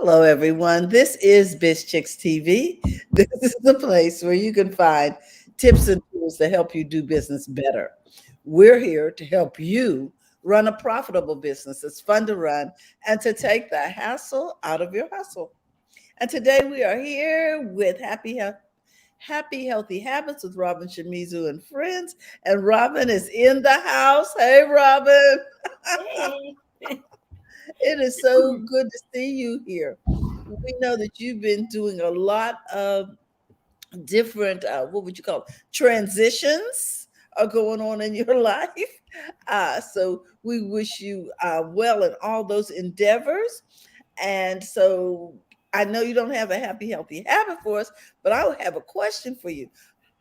Hello, everyone. This is Biz Chicks TV. This is the place where you can find tips and tools to help you do business better. We're here to help you run a profitable business that's fun to run and to take the hassle out of your hustle. And today we are here with Happy Healthy Habits with Robin Shimizu and friends. And Robin is in the house. Hey, Robin. Hey. It is so good to see you here. We know that you've been doing a lot of different, what would you call it, transitions are going on in your life. So we wish you well in all those endeavors. And so I know you don't have a happy, healthy habit for us, but I have a question for you.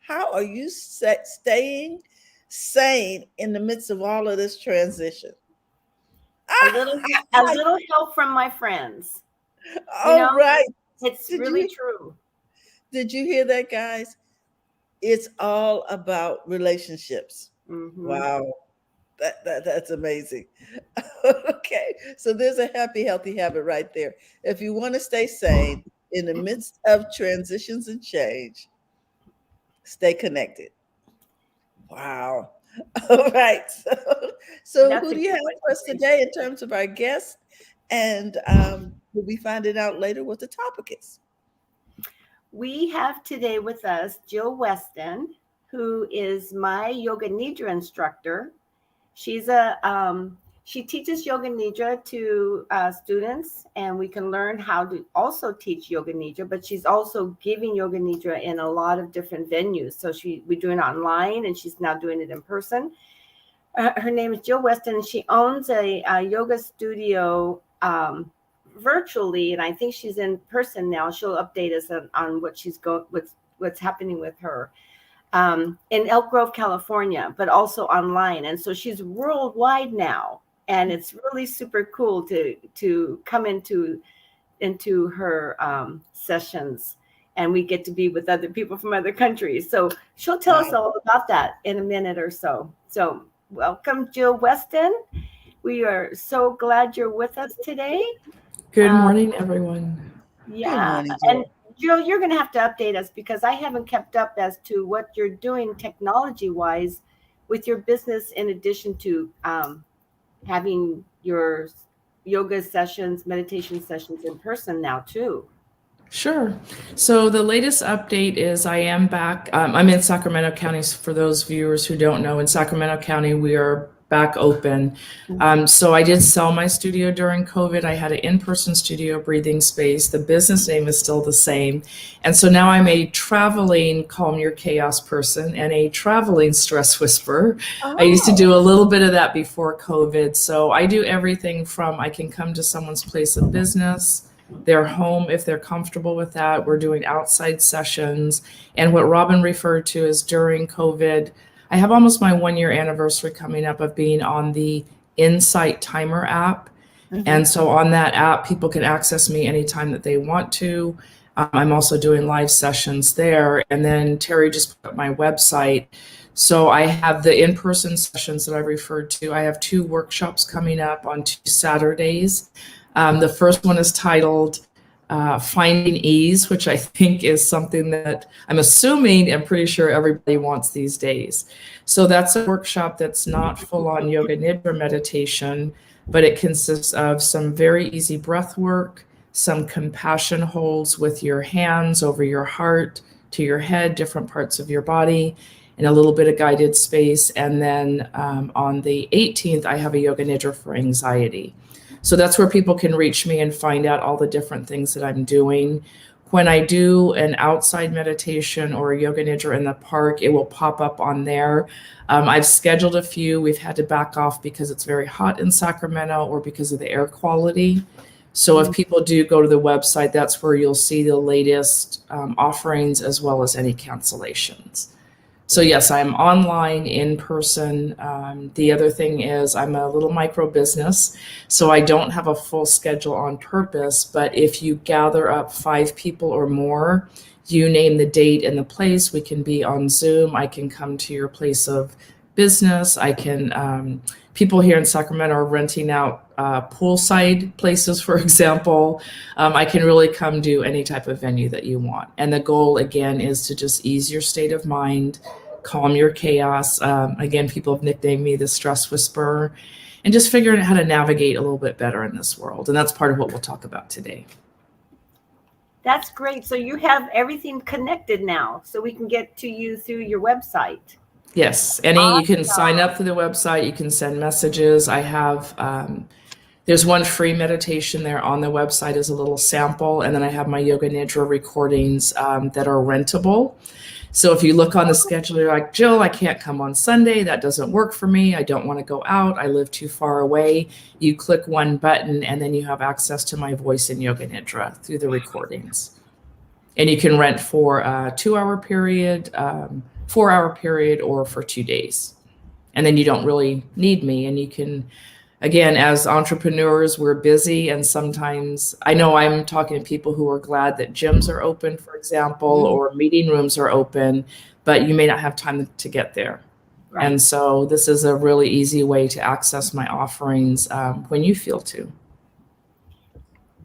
How are you staying sane in the midst of all of this transition? A little a little help from my friends. You All know, right. it's Did really you true. did you hear that, guys? It's all about relationships. Hmm. Wow. That's amazing. Okay. So there's a happy, healthy habit right there. If you want to stay sane in the midst of transitions and change, stay connected. Wow. All right. So That's who a do you good have way for to us say. today in terms of our guests? And we'll be finding out later what the topic is. We have today with us Jill Weston, who is my yoga nidra instructor. She teaches yoga nidra to students, and we can learn how to also teach yoga nidra. But she's also giving yoga nidra in a lot of different venues. So we're doing it online, and she's now doing it in person. Her name is Jill Weston, and she owns a yoga studio virtually, and I think she's in person now. She'll update us on what's happening with her in Elk Grove, California, but also online. And so she's worldwide now, and it's really super cool to come into her sessions, and we get to be with other people from other countries. So she'll tell us Wow. all about that in a minute or so. So welcome, Jill Weston. We are so glad you're with us today. Good Um, morning, everyone. Good yeah, morning, and Jill. Jill, you're going to have to update us because I haven't kept up as to what you're doing technology wise with your business, in addition to having your yoga sessions, meditation sessions in person now too. Sure. So the latest update is I am back. I'm in Sacramento County. For those viewers who don't know, in Sacramento County, we are back open. So I did sell my studio during COVID. I had an in-person studio, breathing space. The business name is still the same. And so now I'm a traveling calm your chaos person and a traveling stress whisperer. I used to Oh, do a little bit of that before COVID. So I do everything from I can come to someone's place of business, their home if they're comfortable with that. We're doing outside sessions. And what Robin referred to is during COVID, I have almost my 1 year anniversary coming up of being on the Insight Timer app. mhm. And so on that app, people can access me anytime that they want to. I'm also doing live sessions there. And then Terry just put up my website. So I have the in-person sessions that I referred to. I have 2 workshops coming up on 2 Saturdays. The first one is titled Finding Ease, which I think is something that I'm assuming and pretty sure everybody wants these days. So that's a workshop that's not full on yoga nidra meditation, but it consists of some very easy breath work, some compassion holds with your hands over your heart to your head, different parts of your body, and a little bit of guided space. And then on the 18th, I have a yoga nidra for anxiety. So that's where people can reach me and find out all the different things that I'm doing. When I do an outside meditation or a yoga nidra in the park, it will pop up on there. I've scheduled a few. We've had to back off because it's very hot in Sacramento or because of the air quality. So if people do go to the website, that's where you'll see the latest offerings as well as any cancellations. So yes, I'm online, in person. The other thing is I'm a little micro business, so I don't have a full schedule on purpose. But if you gather up 5 people or more, you name the date and the place, we can be on Zoom. I can come to your place of business. I can, people here in Sacramento are renting out poolside places, for example. I can really come do any type of venue that you want. And the goal, again, is to just ease your state of mind, calm your chaos. Again, people have nicknamed me the stress whisperer, and just figuring out how to navigate a little bit better in this world. And that's part of what we'll talk about today. That's great. So you have everything connected now, so we can get to you through your website. Yes, you can sign up through the website. You can send messages. I have, there's one free meditation there on the website as a little sample. And then I have my Yoga Nidra recordings that are rentable. So if you look on the schedule, you're like, Jill, I can't come on Sunday. That doesn't work for me. I don't want to go out. I live too far away. You click one button and then you have access to my voice in Yoga Nidra through the recordings. And you can rent for a 2-hour period, 4-hour period, or for 2 days. And then you don't really need me. And you can, again, as entrepreneurs, we're busy. And sometimes I know I'm talking to people who are glad that gyms are open, for example, or meeting rooms are open, but you may not have time to get there. Right. And so this is a really easy way to access my offerings when you feel to.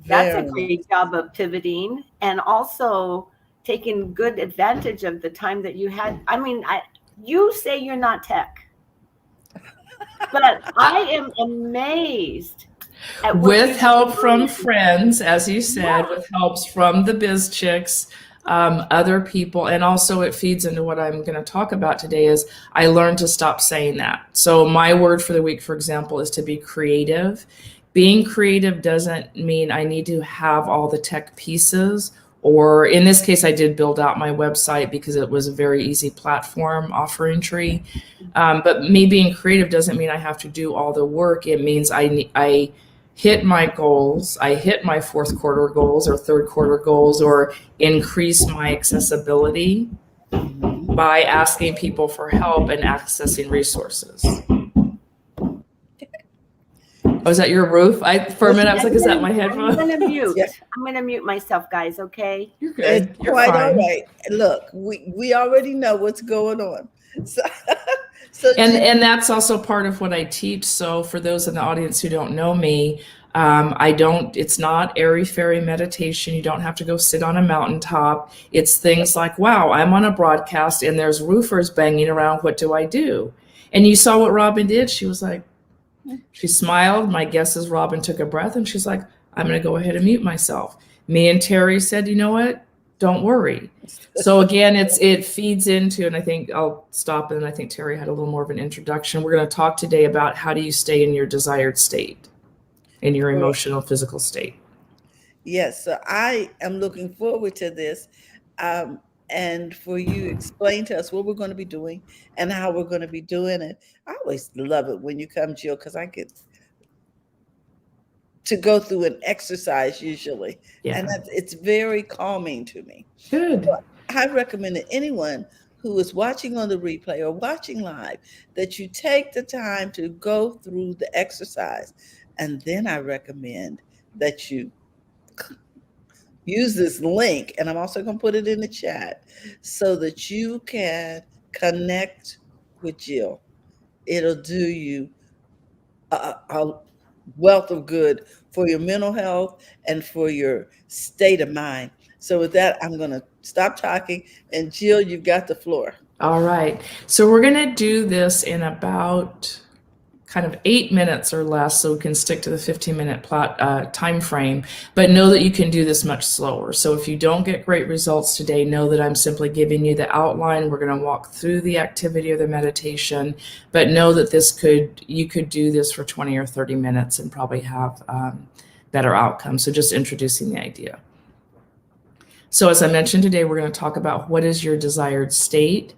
That's a great job of pivoting and also taking good advantage of the time that you had. I mean, you say you're not tech, but I am amazed. With help from friends, as you said, with helps from the Biz Chicks, other people, and also it feeds into what I'm going to talk about today is I learned to stop saying that. So my word for the week, for example, is to be creative. Being creative doesn't mean I need to have all the tech pieces, or in this case, I did build out my website because it was a very easy platform offering tree. But me being creative doesn't mean I have to do all the work. It means I hit my goals. I hit my fourth quarter goals or third quarter goals, or increase my accessibility by asking people for help and accessing resources. Oh, is that your roof? For a minute, I was like, is that my headphone? I'm going to mute. Yeah. I'm going to mute myself, guys, okay? You're good. You're quite fine. All right. Look, we already know what's going on. So and that's also part of what I teach. So for those in the audience who don't know me, it's not airy-fairy meditation. You don't have to go sit on a mountaintop. It's things like, wow, I'm on a broadcast and there's roofers banging around. What do I do? And you saw what Robin did. She was like, she smiled. My guess is Robin took a breath and she's like, I'm going to go ahead and mute myself. Me and Terry said, you know what? Don't worry. So again, it feeds into, and I think I'll stop, and I think Terry had a little more of an introduction. We're going to talk today about how do you stay in your desired state, in your emotional, physical state. Yes. So I am looking forward to this. And for you to explain to us what we're going to be doing and how we're going to be doing it. I always love it when you come, Jill, because I get to go through an exercise usually. Yeah. And it's very calming to me. Good. So I recommend that anyone who is watching on the replay or watching live, that you take the time to go through the exercise. And then I recommend that you use this link, and I'm also going to put it in the chat so that you can connect with Jill. It'll do you a wealth of good for your mental health and for your state of mind. So with that, I'm going to stop talking, and Jill, you've got the floor. All right. So we're going to do this in about kind of 8 minutes or less, so we can stick to the 15-minute time frame, but know that you can do this much slower. So if you don't get great results today, know that I'm simply giving you the outline. We're going to walk through the activity or the meditation, but know that you could do this for 20 or 30 minutes and probably have better outcomes. So just introducing the idea. So as I mentioned today, we're going to talk about what is your desired state.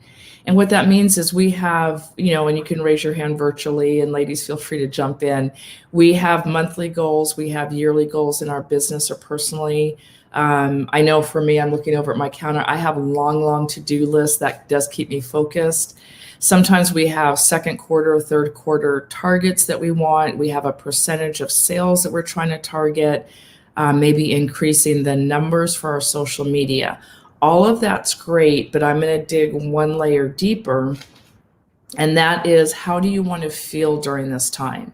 And what that means is we have, and you can raise your hand virtually, and ladies, feel free to jump in. We have monthly goals. We have yearly goals in our business or personally. I know for me, I'm looking over at my counter. I have a long to-do list that does keep me focused. Sometimes we have second quarter or third quarter targets that we want. We have a percentage of sales that we're trying to target, maybe increasing the numbers for our social media. All of that's great, but I'm going to dig one layer deeper And that is, how do you want to feel during this time?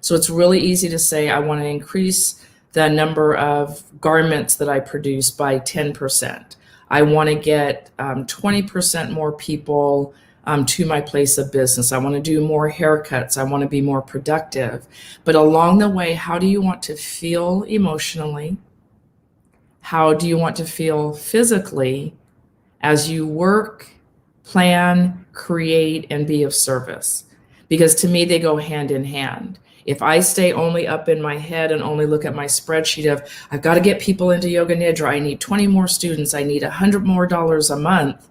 So it's really easy to say, I want to increase the number of garments that I produce by 10%. I want to get 20% more people to my place of business. I want to do more haircuts. I want to be more productive. But along the way, how do you want to feel emotionally? How do you want to feel physically as you work, plan, create, and be of service? Because to me, they go hand in hand. If I stay only up in my head and only look at my spreadsheet of, I've got to get people into Yoga Nidra, I need 20 more students, I need $100 more a month,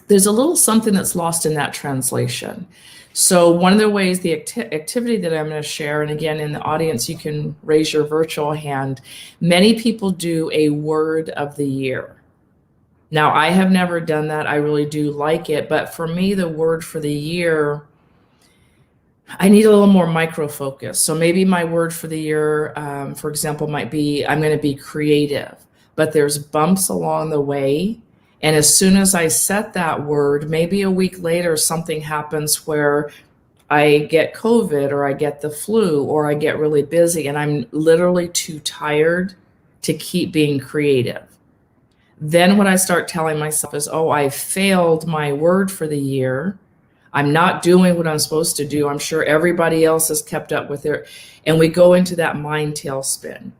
there's a little something that's lost in that translation. So one of the ways, the activity that I'm going to share, and again, in the audience, you can raise your virtual hand. Many people do a word of the year. Now, I have never done that. I really do like it. But for me, the word for the year, I need a little more micro focus. So maybe my word for the year, for example, might be, I'm going to be creative. But there's bumps along the way. And as soon as I set that word, maybe a week later, something happens where I get COVID or I get the flu or I get really busy and I'm literally too tired to keep being creative. Then what I start telling myself is, oh, I failed my word for the year. I'm not doing what I'm supposed to do. I'm sure everybody else has kept up with it. And we go into that mind tailspin.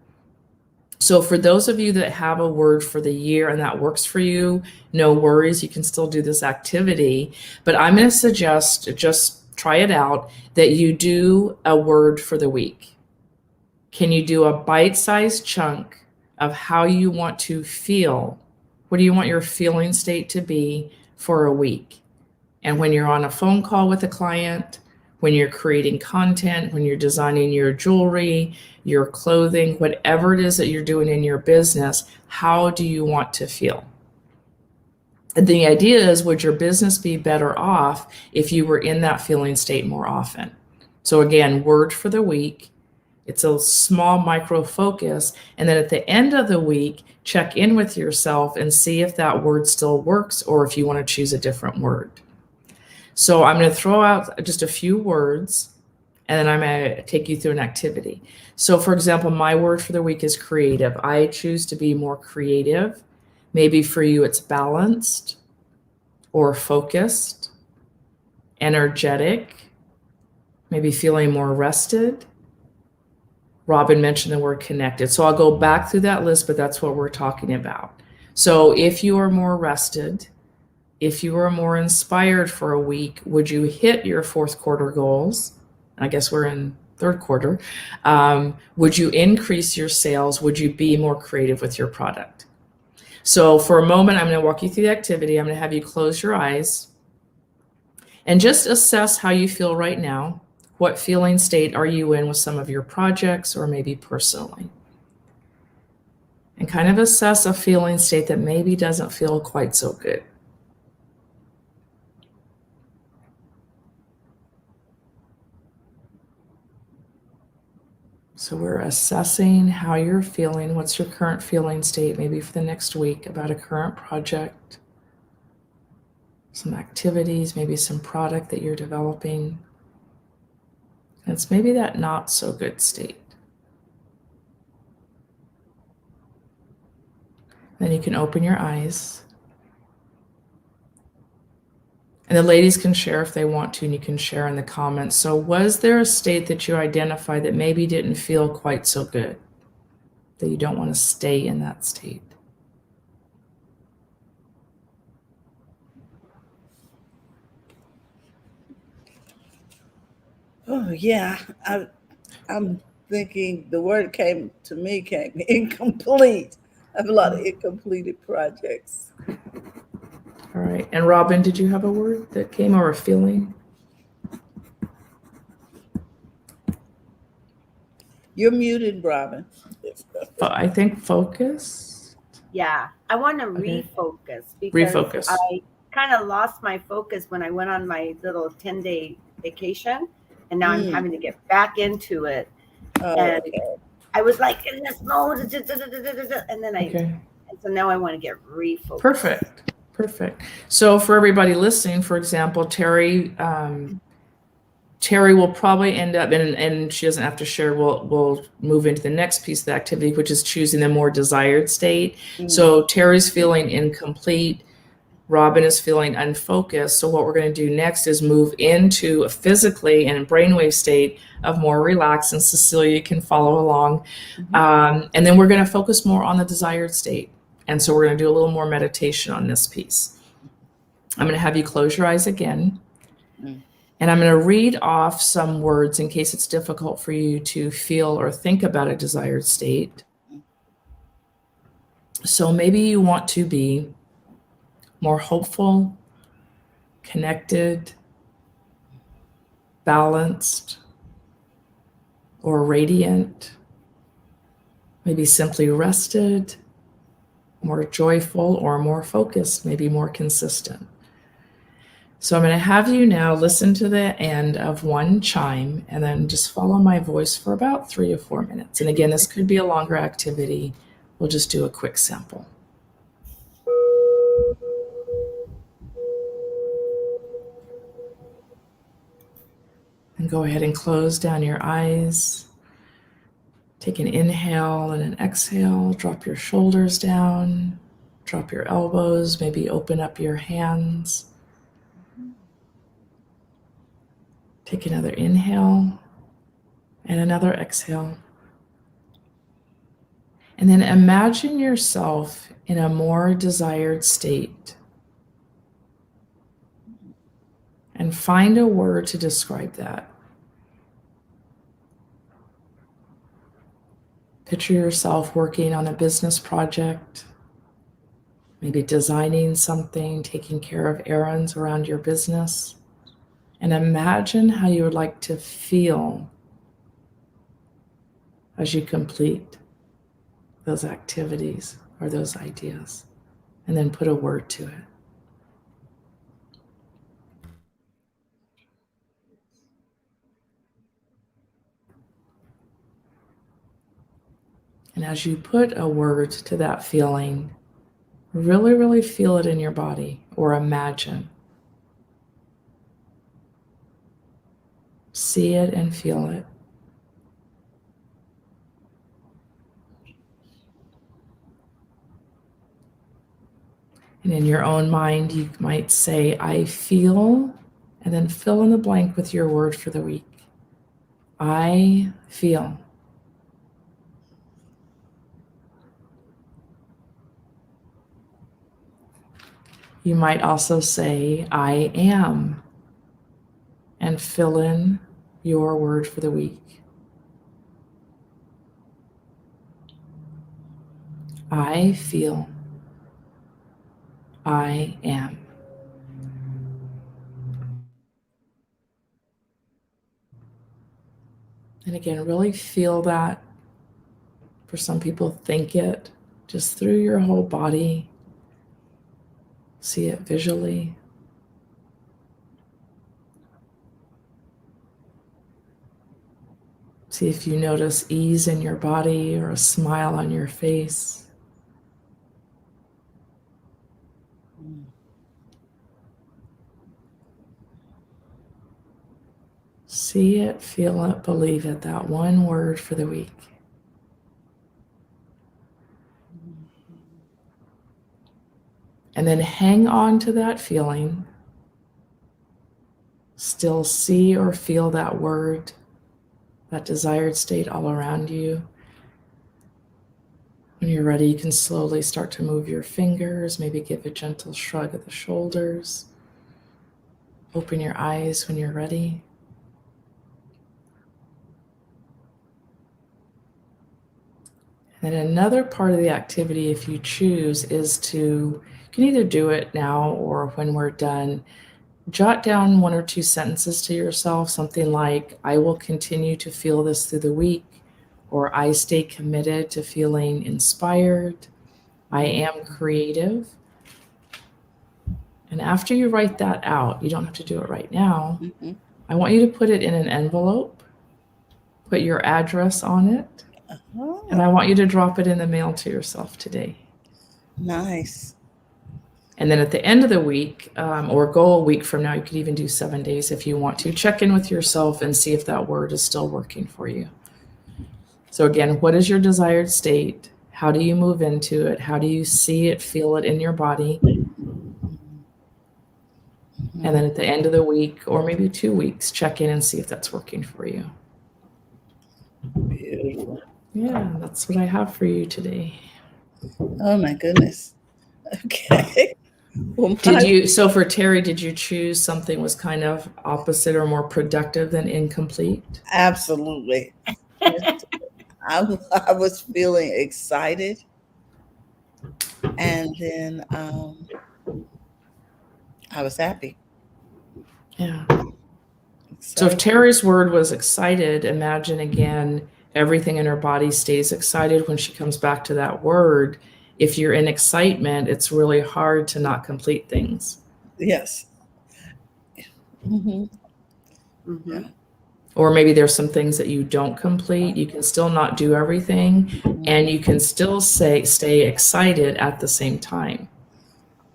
So for those of you that have a word for the year and that works for you, no worries, you can still do this activity. But I'm going to suggest, just try it out, that you do a word for the week. Can you do a bite-sized chunk of how you want to feel? What do you want your feeling state to be for a week? And when you're on a phone call with a client, when you're creating content, when you're designing your jewelry, your clothing, whatever it is that you're doing in your business, how do you want to feel? And the idea is, would your business be better off if you were in that feeling state more often? So again, word for the week. It's a small micro focus. And then at the end of the week, check in with yourself and see if that word still works or if you want to choose a different word. So I'm going to throw out just a few words, and then I'm going to take you through an activity. So for example, my word for the week is creative. I choose to be more creative. Maybe for you, it's balanced or focused, energetic, maybe feeling more rested. Robin mentioned the word connected. So I'll go back through that list, but that's what we're talking about. So if you are more rested, if you were more inspired for a week, would you hit your fourth quarter goals? I guess we're in third quarter. Would you increase your sales? Would you be more creative with your product? So for a moment, I'm going to walk you through the activity. I'm going to have you close your eyes and just assess how you feel right now. What feeling state are you in with some of your projects or maybe personally? And kind of assess a feeling state that maybe doesn't feel quite so good. So we're assessing how you're feeling. What's your current feeling state, maybe for the next week, about a current project, some activities, maybe some product that you're developing. And it's maybe that not so good state. Then you can open your eyes. And the ladies can share if they want to, and you can share in the comments. So was there a state that you identified that maybe didn't feel quite so good, that you don't want to stay in that state? Oh yeah, I'm thinking the word came incomplete. I have a lot of incompleted projects. All right. And Robin, did you have a word that came or a feeling? You're muted, Robin. I think focus. Yeah, I want to refocus because Refocus. I kind of lost my focus when I went on my little 10-day vacation, and now I'm having to get back into it. And I was like in this mode, and then and so now I want to get refocused. Perfect. Perfect. So for everybody listening, for example, Terry will probably end up, and she doesn't have to share, we'll move into the next piece of the activity, which is choosing the more desired state. So Terry's feeling incomplete. Robin is feeling unfocused. So what we're going to do next is move into a physically and brainwave state of more relaxed, and Cecilia can follow along. And then we're going to focus more on the desired state. And so we're going to do a little more meditation on this piece. I'm going to have you close your eyes again. And I'm going to read off some words in case it's difficult for you to feel or think about a desired state. So maybe you want to be more hopeful, connected, balanced, or radiant. Maybe simply rested, more joyful, or more focused, maybe more consistent. So I'm going to have you now listen to the end of one chime and then just follow my voice for about 3 or 4 minutes. And again, this could be a longer activity. We'll just do a quick sample. And go ahead and close down your eyes. Take an inhale and an exhale. Drop your shoulders down. Drop your elbows. Maybe open up your hands. Take another inhale and another exhale. And then imagine yourself in a more desired state. And find a word to describe that. Picture yourself working on a business project, maybe designing something, taking care of errands around your business. And imagine how you would like to feel as you complete those activities or those ideas. And then put a word to it. And as you put a word to that feeling, really, really feel it in your body or imagine. See it and feel it. And in your own mind, you might say, I feel, and then fill in the blank with your word for the week. I feel. You might also say, I am, and fill in your word for the week. I feel. I am. And again, really feel that. For some people, think it just through your whole body. See it visually. See if you notice ease in your body or a smile on your face. See it, feel it, believe it, that one word for the week. And then hang on to that feeling. Still see or feel that word, that desired state all around you. When you're ready, you can slowly start to move your fingers, maybe give a gentle shrug of the shoulders. Open your eyes when you're ready. And another part of the activity, if you choose, is to, you can either do it now or when we're done, jot down 1 or 2 sentences to yourself, something like, I will continue to feel this through the week, or I stay committed to feeling inspired, I am creative. And after you write that out, you don't have to do it right now, I want you to put it in an envelope, put your address on it, and I want you to drop it in the mail to yourself today. Nice. And then at the end of the week, or go a week from now, you could even do 7 days if you want to. Check in with yourself and see if that word is still working for you. So again, what is your desired state? How do you move into it? How do you see it, feel it in your body? And then at the end of the week, or maybe 2 weeks, check in and see if that's working for you. Beautiful. Yeah, that's what I have for you today. Oh my goodness. Okay. Well, So for Terry, did you choose something was kind of opposite or more productive than incomplete? absolutely. I was feeling excited, and then I was happy. Yeah. So if Terry's word was excited, imagine again, everything in her body stays excited when she comes back to that word. If you're in excitement, it's really hard to not complete things. Yes. Yeah. Or maybe there's some things that you don't complete. You can still not do everything, and you can still stay excited at the same time.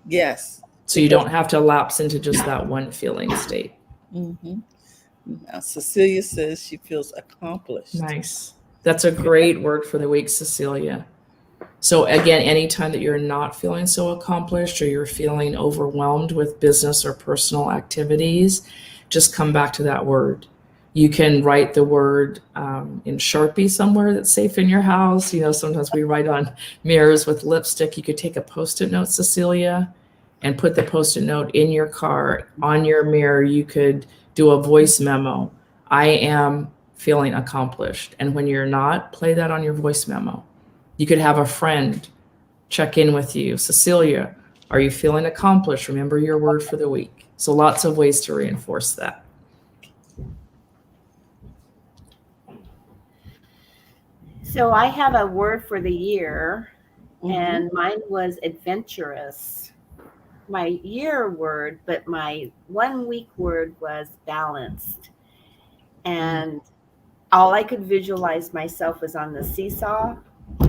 Yes. So you don't have to lapse into just that one feeling state. Now, Cecilia says she feels accomplished. Nice. That's a great word for the week, Cecilia. So again, anytime that you're not feeling so accomplished or you're feeling overwhelmed with business or personal activities, just come back to that word. You can write the word in Sharpie somewhere that's safe in your house. You know, sometimes we write on mirrors with lipstick. You could take a Post-it note, Cecilia, and put the Post-it note in your car. On your mirror, you could do a voice memo. I am feeling accomplished. And when you're not, play that on your voice memo. You could have a friend check in with you. Cecilia, are you feeling accomplished? Remember your word for the week. So lots of ways to reinforce that. So I have a word for the year, and mine was adventurous. My year word, but my 1 week word was balanced. And all I could visualize myself was on the seesaw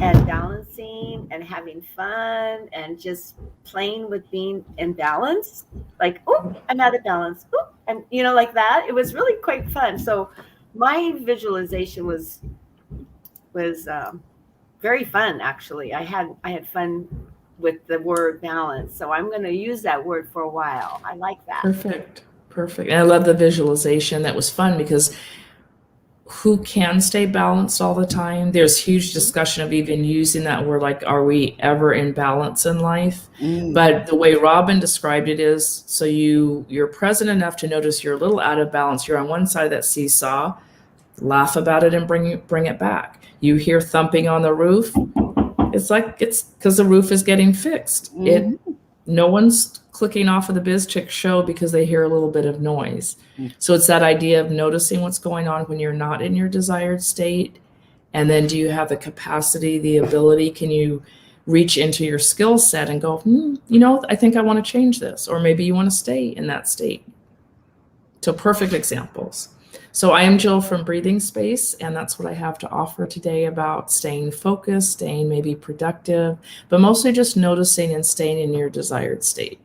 and balancing and having fun and just playing with being in balance. Like, oh, I'm out of balance. Oh, and like that. It was really quite fun. So my visualization was very fun. Actually, I had fun with the word balance. So I'm going to use that word for a while. I like that. Perfect. And I love the visualization. That was fun because who can stay balanced all the time? There's huge discussion of even using that word, like, are we ever in balance in life? But the way Robin described it is, so you're present enough to notice you're a little out of balance. You're on one side of that seesaw, laugh about it and bring it back. You hear thumping on the roof. It's because the roof is getting fixed. No one's clicking off of the Biz Chick show because they hear a little bit of noise. So it's that idea of noticing what's going on when you're not in your desired state. And then do you have the capacity, the ability? Can you reach into your skill set and go, I think I want to change this. Or maybe you want to stay in that state. So perfect examples. So I am Jill from Breathing Space, and that's what I have to offer today about staying focused, staying maybe productive, but mostly just noticing and staying in your desired state.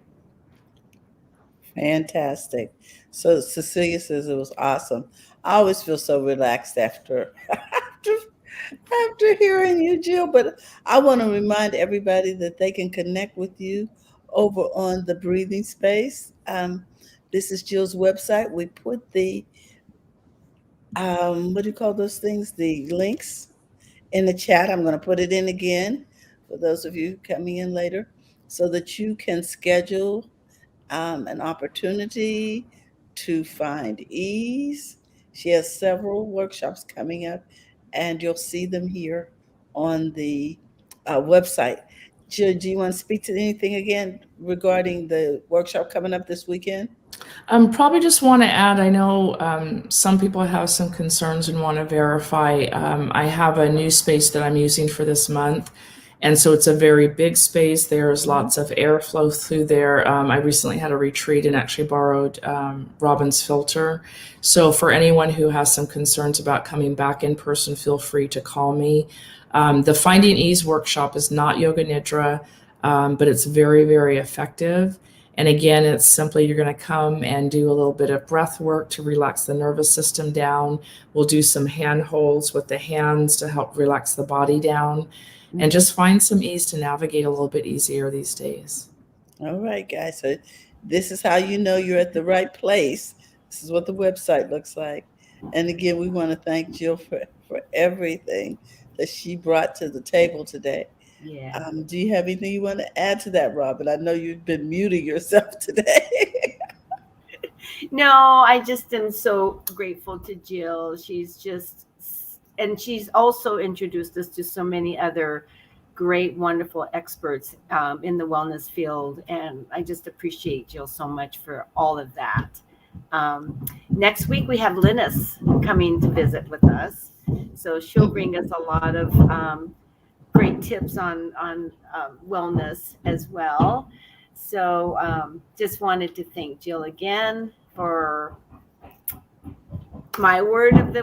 Fantastic. So Cecilia says it was awesome. I always feel so relaxed after hearing you, Jill. But I want to remind everybody that they can connect with you over on the Breathing Space. This is Jill's website. We put the what do you call those things? The links in the chat. I'm going to put it in again for those of you coming in later so that you can schedule an opportunity to find ease. She has several workshops coming up, and you'll see them here on the website. Jill, do you want to speak to anything again regarding the workshop coming up this weekend? Probably just want to add, I know some people have some concerns and want to verify. I have a new space that I'm using for this month. And so it's a very big space. There's lots of airflow through there. I recently had a retreat and actually borrowed Robin's filter. So for anyone who has some concerns about coming back in person, feel free to call me. The Finding Ease workshop is not Yoga Nidra. but it's very, very effective. And again, it's simply you're going to come and do a little bit of breath work to relax the nervous system down. We'll do some hand holds with the hands to help relax the body down and just find some ease to navigate a little bit easier these days. All right, guys. So this is how you know you're at the right place. This is what the website looks like. And again, we want to thank Jill for everything that she brought to the table today. Yeah. Do you have anything you want to add to that, Robin? I know you've been muting yourself today. No, I just am so grateful to Jill. She's just, and she's also introduced us to so many other great, wonderful experts in the wellness field. And I just appreciate Jill so much for all of that. Next week, we have Linus coming to visit with us. So she'll bring us a lot of great tips on wellness as well. So just wanted to thank Jill again for my word of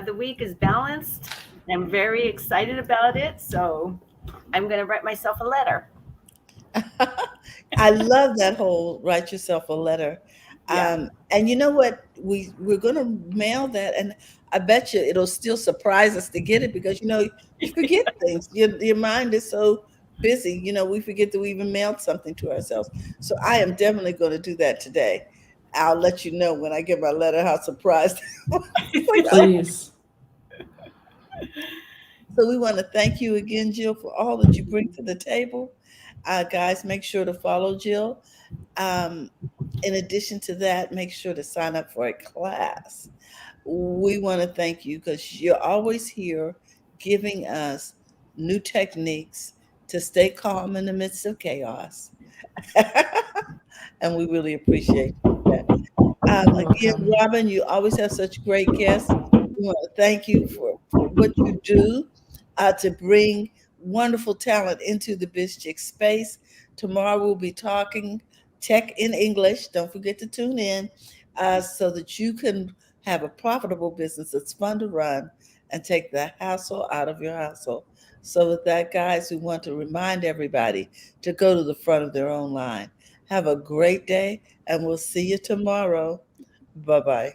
the week is balanced. I'm very excited about it. So I'm going to write myself a letter. I love that whole write yourself a letter. Yeah. And you know what? We're going to mail that, and I bet you it'll still surprise us to get it because you forget things. Your mind is so busy. We forget that we even mailed something to ourselves. So I am definitely going to do that today. I'll let you know when I get my letter how surprised I was. Like, oh. Please. So we want to thank you again, Jill, for all that you bring to the table. Guys, make sure to follow Jill. Um, in addition to that, make sure to sign up for a class. We want to thank you because you're always here giving us new techniques to stay calm in the midst of chaos. And we really appreciate that. You're Again, welcome. Robin, you always have such great guests. We want to thank you for what you do to bring wonderful talent into the Biz Chick space. Tomorrow we'll be talking tech in English. Don't forget to tune in so that you can have a profitable business that's fun to run and take the hassle out of your hustle. So, with that, guys, we want to remind everybody to go to the front of their own line. Have a great day, and we'll see you tomorrow. Bye bye.